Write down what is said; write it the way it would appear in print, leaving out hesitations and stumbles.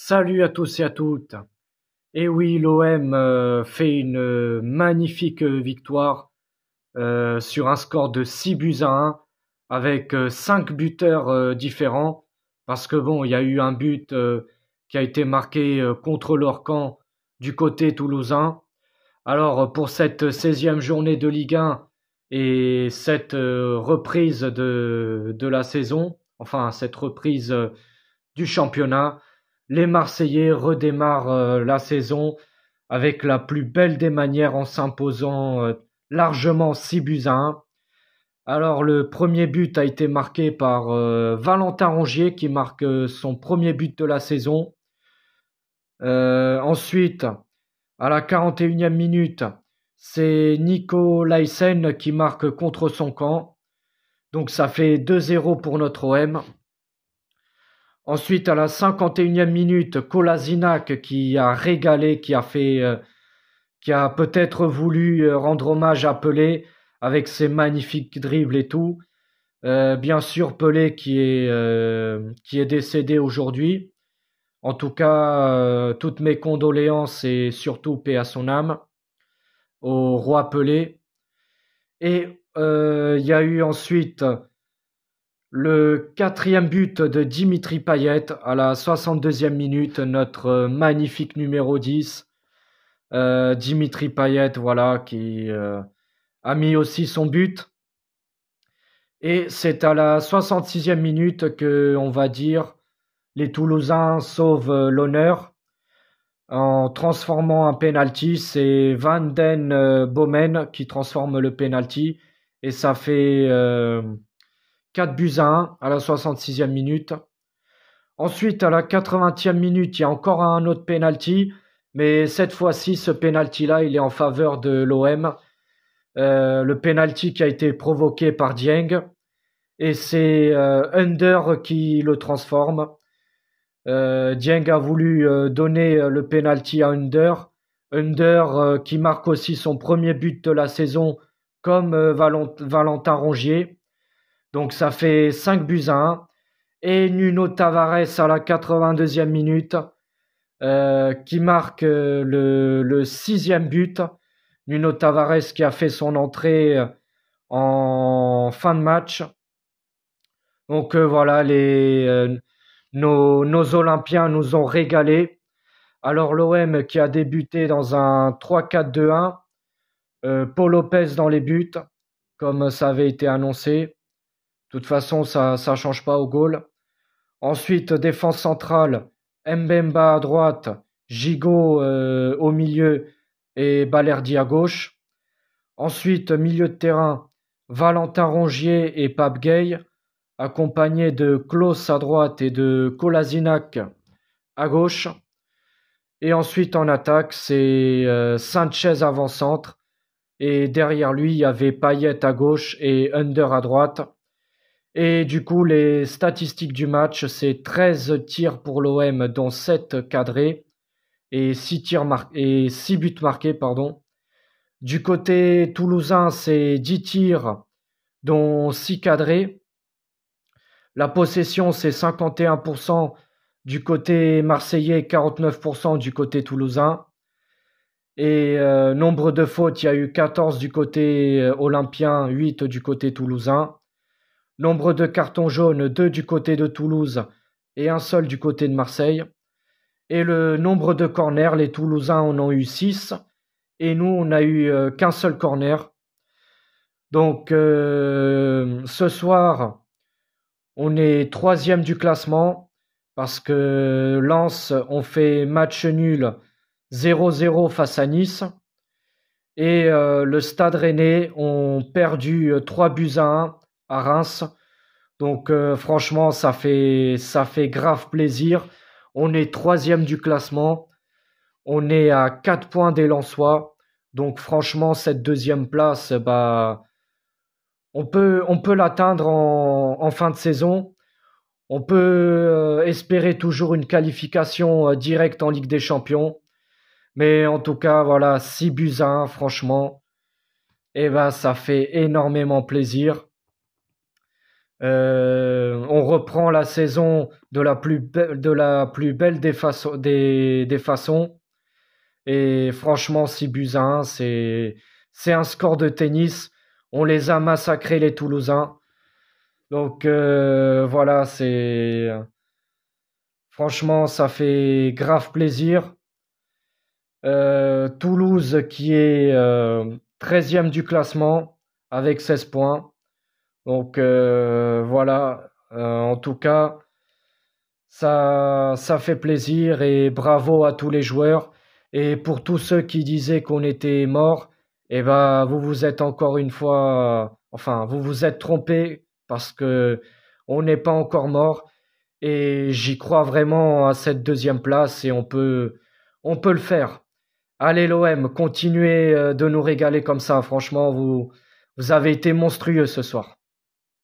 Salut à tous et à toutes. Et oui, l'OM fait une magnifique victoire sur un score de 6 buts à 1 avec 5 buteurs différents. Parce que bon, il y a eu un but qui a été marqué contre leur camp du côté toulousain. Alors pour cette 16e journée de Ligue 1 et cette reprise de la saison, enfin cette reprise du championnat, les Marseillais redémarrent la saison avec la plus belle des manières en s'imposant largement 6 buts à 1. Alors le premier but a été marqué par Valentin Rongier qui marque son premier but de la saison. Ensuite, à la 41e minute, c'est Nico Lysen qui marque contre son camp. Donc ça fait 2-0 pour notre OM. Ensuite, à la 51e minute, Kolasinac qui a régalé, qui a peut-être voulu rendre hommage à Pelé avec ses magnifiques dribbles et tout. Bien sûr, Pelé qui est décédé aujourd'hui. En tout cas, toutes mes condoléances et surtout paix à son âme, au roi Pelé. Et il y a eu ensuite le quatrième but de Dimitri Payet à la 62e minute, notre magnifique numéro 10. Dimitri Payet, voilà, qui a mis aussi son but. Et c'est à la 66e minute que, on va dire, les Toulousains sauvent l'honneur en transformant un penalty. C'est Van den Bomen qui transforme le penalty et ça fait 4 buts à 1 à la 66e minute. Ensuite, à la 80e minute, il y a encore un autre penalty, mais cette fois-ci, ce penalty-là, il est en faveur de l'OM. Le penalty qui a été provoqué par Dieng, et c'est Under qui le transforme. Dieng a voulu donner le penalty à Under. Under qui marque aussi son premier but de la saison, comme Valentin Rongier. Donc ça fait 5 buts à 1. Et Nuno Tavares à la 82e minute qui marque le 6e but. Nuno Tavares qui a fait son entrée en fin de match. Donc voilà, nos Olympiens nous ont régalé. Alors l'OM qui a débuté dans un 3-4-2-1. Paul Lopez dans les buts, comme ça avait été annoncé. De toute façon, ça change pas au goal. Ensuite, défense centrale, Mbemba à droite, Gigot au milieu et Balerdi à gauche. Ensuite, milieu de terrain, Valentin Rongier et Pape Gueye, accompagnés de Klose à droite et de Kolasinac à gauche. Et ensuite, en attaque, c'est Sanchez avant-centre. Et derrière lui, il y avait Payet à gauche et Under à droite. Et du coup, les statistiques du match, c'est 13 tirs pour l'OM, dont 7 cadrés et 6 buts marqués, pardon. Du côté toulousain, c'est 10 tirs, dont 6 cadrés. La possession, c'est 51% du côté marseillais, 49% du côté toulousain. Et nombre de fautes, il y a eu 14 du côté olympien, 8 du côté toulousain. Nombre de cartons jaunes, 2 du côté de Toulouse et un seul du côté de Marseille. Et le nombre de corners, les Toulousains en ont eu 6 et nous, on n'a eu qu'un seul corner. Donc ce soir, on est 3e du classement parce que Lens ont fait match nul 0-0 face à Nice. Et le Stade Rennais ont perdu 3 buts à 1 à Reims. Donc franchement, ça fait grave plaisir. On est 3e du classement. On est à 4 points des Lensois. Donc franchement, cette 2e place, bah, on peut l'atteindre en fin de saison. On peut espérer toujours une qualification directe en Ligue des Champions. Mais en tout cas, voilà, 6 buts à 1, franchement. Et bah, ça fait énormément plaisir. On reprend la saison de la plus belle des façons. Et franchement, 6 buts à 1, c'est un score de tennis. On les a massacrés, les Toulousains. Donc voilà, franchement, ça fait grave plaisir. Toulouse qui est 13e du classement avec 16 points. Donc voilà, en tout cas, ça fait plaisir et bravo à tous les joueurs. Et pour tous ceux qui disaient qu'on était mort, eh ben, vous vous êtes encore une fois, enfin, vous vous êtes trompés parce que on n'est pas encore mort. Et j'y crois vraiment à cette deuxième place et on peut le faire. Allez l'OM, continuez de nous régaler comme ça. Franchement, vous avez été monstrueux ce soir.